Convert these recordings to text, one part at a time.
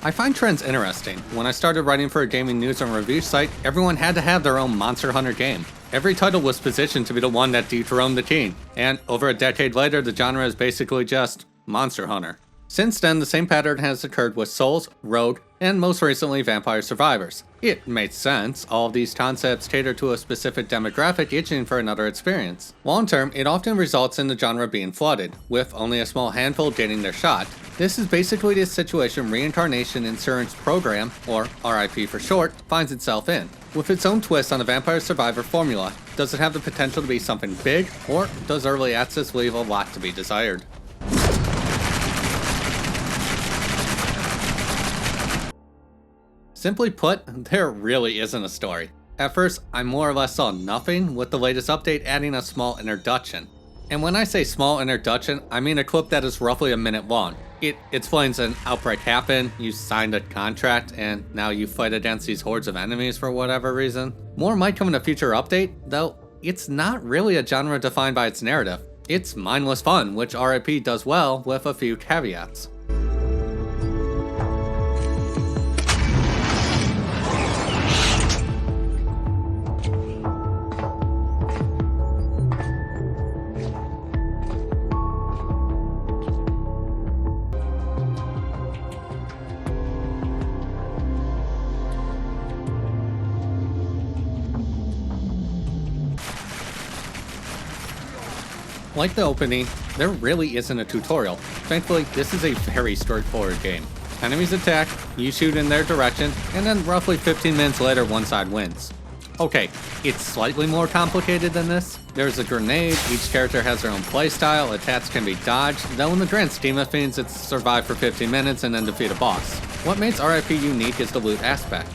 I find trends interesting. When I started writing for a gaming news and review site, everyone had to have their own Monster Hunter game. Every title was positioned to be the one that dethroned the king, and over a decade later, the genre is basically just Monster Hunter. Since then, the same pattern has occurred with Souls, Rogue, and most recently Vampire Survivors. It makes sense, all of these concepts cater to a specific demographic itching for another experience. Long term, it often results in the genre being flooded, with only a small handful getting their shot. This is basically the situation Reincarnation Insurance Program, or R.I.P for short, finds itself in. With its own twist on the Vampire Survivor formula, does it have the potential to be something big, or does early access leave a lot to be desired? Simply put, there really isn't a story. At first, I more or less saw nothing, with the latest update adding a small introduction. And when I say small introduction, I mean a clip that is roughly a minute long. It explains an outbreak happened, you signed a contract, and now you fight against these hordes of enemies for whatever reason. More might come in a future update, though it's not really a genre defined by its narrative. It's mindless fun, which R.I.P does well with a few caveats. Like the opening, there really isn't a tutorial. Thankfully, this is a very straightforward game. Enemies attack, you shoot in their direction, and then roughly 15 minutes later one side wins. Okay, it's slightly more complicated than this. There's a grenade, each character has their own playstyle, attacks can be dodged, though in the grand scheme of things it's survive for 15 minutes and then defeat a boss. What makes R.I.P unique is the loot aspect.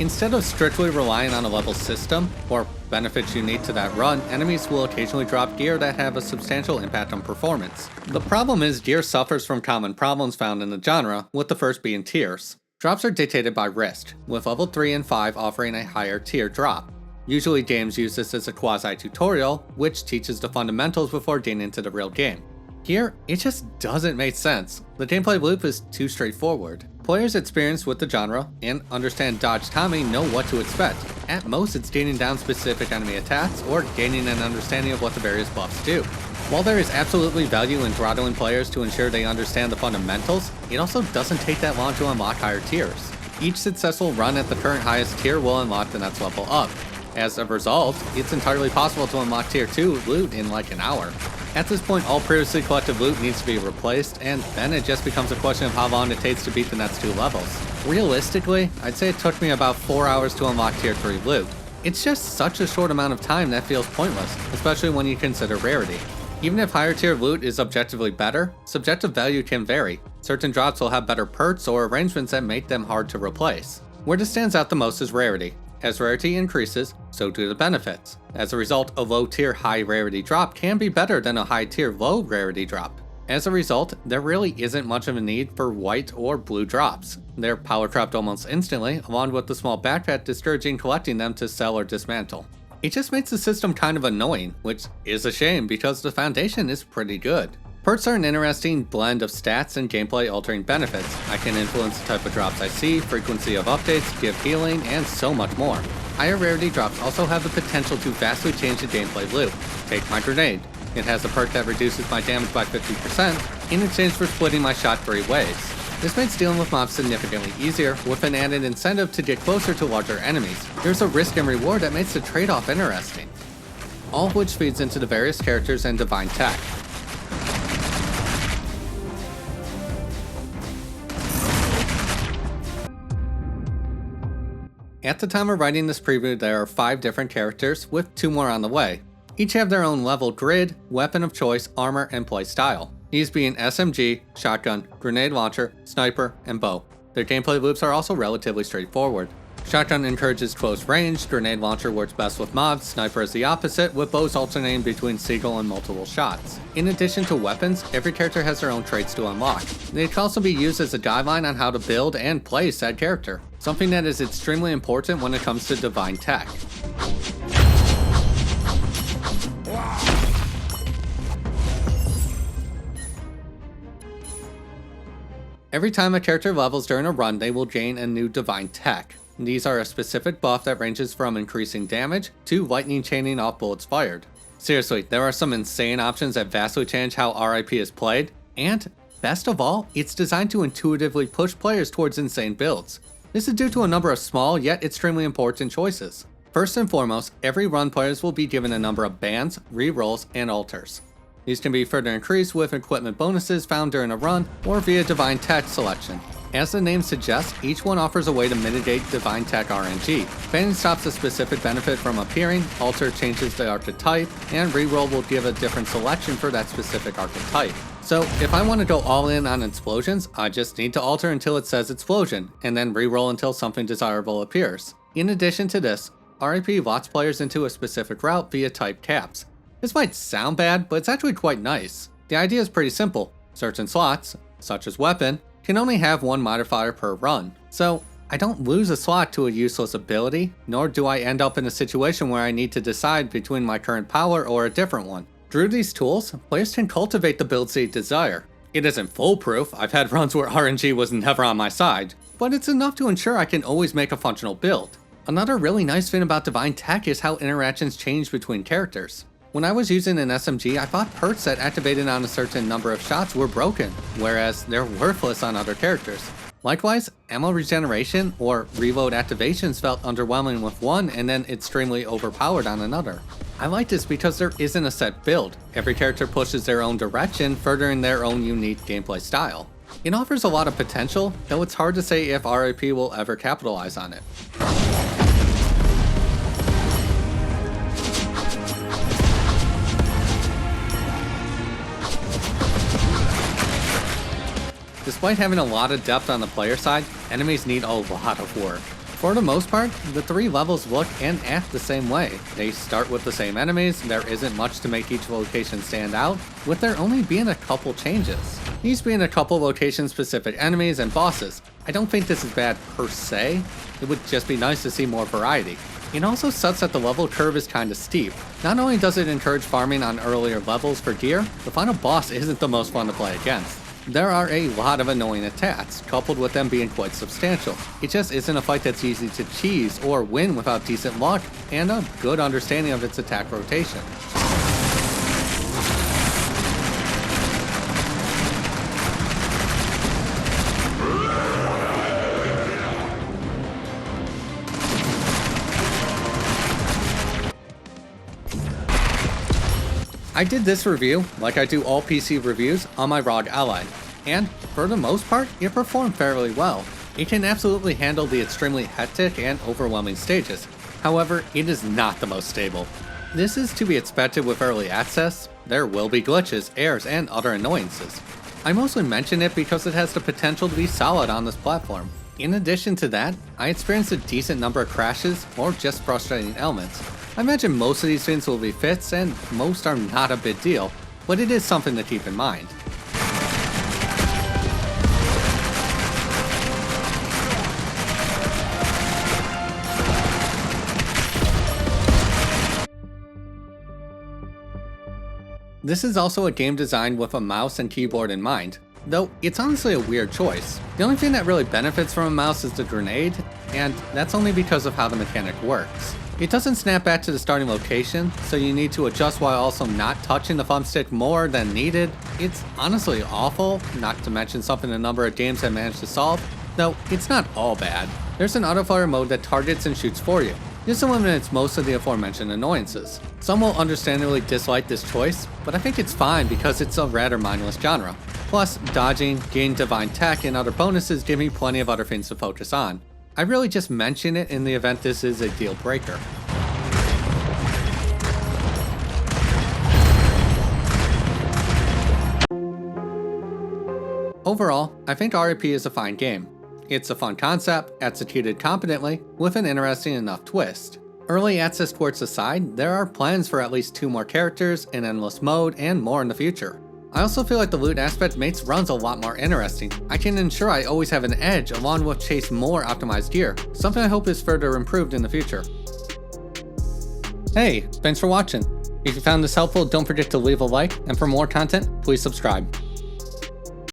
Instead of strictly relying on a level system, or benefits unique to that run, enemies will occasionally drop gear that have a substantial impact on performance. The problem is gear suffers from common problems found in the genre, with the first being tiers. Drops are dictated by risk, with level 3 and 5 offering a higher tier drop. Usually games use this as a quasi-tutorial, which teaches the fundamentals before getting into the real game. Here, it just doesn't make sense. The gameplay loop is too straightforward. Players experienced with the genre and understand dodge timing know what to expect. At most, it's gaining down specific enemy attacks or gaining an understanding of what the various buffs do. While there is absolutely value in throttling players to ensure they understand the fundamentals, it also doesn't take that long to unlock higher tiers. Each successful run at the current highest tier will unlock the next level up. As a result, it's entirely possible to unlock tier 2 loot in like an hour. At this point, all previously collected loot needs to be replaced, and then it just becomes a question of how long it takes to beat the next 2 levels. Realistically, I'd say it took me about 4 hours to unlock tier 3 loot. It's just such a short amount of time that feels pointless, especially when you consider rarity. Even if higher tier loot is objectively better, subjective value can vary. Certain drops will have better perks or arrangements that make them hard to replace. Where this stands out the most is rarity. As rarity increases, so do the benefits. As a result, a low tier high rarity drop can be better than a high tier low rarity drop. As a result, there really isn't much of a need for white or blue drops. They're power trapped almost instantly, along with the small backpack discouraging collecting them to sell or dismantle. It just makes the system kind of annoying, which is a shame because the foundation is pretty good. Perks are an interesting blend of stats and gameplay altering benefits. I can influence the type of drops I see, frequency of updates, give healing, and so much more. Higher rarity drops also have the potential to vastly change the gameplay loop. Take my grenade. It has a perk that reduces my damage by 50% in exchange for splitting my shot 3 ways. This makes dealing with mobs significantly easier, with an added incentive to get closer to larger enemies. There's a risk and reward that makes the trade-off interesting. All of which feeds into the various characters and divine tech. At the time of writing this preview, there are 5 different characters, with 2 more on the way. Each have their own level grid, weapon of choice, armor, and play style. These being SMG, shotgun, grenade launcher, sniper, and bow. Their gameplay loops are also relatively straightforward. Shotgun encourages close range, grenade launcher works best with mobs, sniper is the opposite, with bows alternating between single and multiple shots. In addition to weapons, every character has their own traits to unlock. They can also be used as a guideline on how to build and play said character, something that is extremely important when it comes to divine tech. Every time a character levels during a run, they will gain a new divine tech. These are a specific buff that ranges from increasing damage to lightning chaining off bullets fired. Seriously, there are some insane options that vastly change how R.I.P is played, and best of all, it's designed to intuitively push players towards insane builds. This is due to a number of small yet extremely important choices. First and foremost, every run players will be given a number of bans, rerolls, and altars. These can be further increased with equipment bonuses found during a run or via divine tech selection. As the name suggests, each one offers a way to mitigate divine tech RNG. Banning stops a specific benefit from appearing, altar changes the archetype, and reroll will give a different selection for that specific archetype. So if I want to go all in on explosions, I just need to alter until it says explosion, and then reroll until something desirable appears. In addition to this, R.I.P locks players into a specific route via type caps. This might sound bad, but it's actually quite nice. The idea is pretty simple. Certain slots, such as weapon, can only have one modifier per run. So I don't lose a slot to a useless ability, nor do I end up in a situation where I need to decide between my current power or a different one. Through these tools, players can cultivate the builds they desire. It isn't foolproof, I've had runs where RNG was never on my side, but it's enough to ensure I can always make a functional build. Another really nice thing about divine tech is how interactions change between characters. When I was using an SMG, I thought perks that activated on a certain number of shots were broken, whereas they're worthless on other characters. Likewise, ammo regeneration or reload activations felt underwhelming with one and then extremely overpowered on another. I like this because there isn't a set build. Every character pushes their own direction, furthering their own unique gameplay style. It offers a lot of potential, though it's hard to say if R.I.P will ever capitalize on it. Despite having a lot of depth on the player side, enemies need a lot of work. For the most part, the 3 levels look and act the same way. They start with the same enemies, there isn't much to make each location stand out, with there only being a couple changes. These being a couple location-specific enemies and bosses. I don't think this is bad per se, it would just be nice to see more variety. It also sucks that the level curve is kinda steep. Not only does it encourage farming on earlier levels for gear, the final boss isn't the most fun to play against. There are a lot of annoying attacks, coupled with them being quite substantial. It just isn't a fight that's easy to cheese or win without decent luck and a good understanding of its attack rotation. I did this review, like I do all PC reviews, on my ROG Ally, and for the most part, it performed fairly well. It can absolutely handle the extremely hectic and overwhelming stages. However, it is not the most stable. This is to be expected with early access. There will be glitches, errors, and other annoyances. I mostly mention it because it has the potential to be solid on this platform. In addition to that, I experienced a decent number of crashes or just frustrating elements. I imagine most of these things will be fixed and most are not a big deal, but it is something to keep in mind. This is also a game designed with a mouse and keyboard in mind, though it's honestly a weird choice. The only thing that really benefits from a mouse is the grenade, and that's only because of how the mechanic works. It doesn't snap back to the starting location, so you need to adjust while also not touching the thumbstick more than needed. It's honestly awful, not to mention something a number of games have managed to solve, though it's not all bad. There's an autofire mode that targets and shoots for you. This eliminates most of the aforementioned annoyances. Some will understandably dislike this choice, but I think it's fine because it's a rather mindless genre. Plus, dodging, gaining divine tech, and other bonuses give me plenty of other things to focus on. I really just mention it in the event this is a deal breaker. Overall, I think R.I.P is a fine game. It's a fun concept, executed competently, with an interesting enough twist. Early access quirks aside, there are plans for at least 2 more characters, an endless mode, and more in the future. I also feel like the loot aspect makes runs a lot more interesting. I can ensure I always have an edge along with chase more optimized gear, something I hope is further improved in the future. Hey, thanks for watching. If you found this helpful, don't forget to leave a like, and for more content, please subscribe.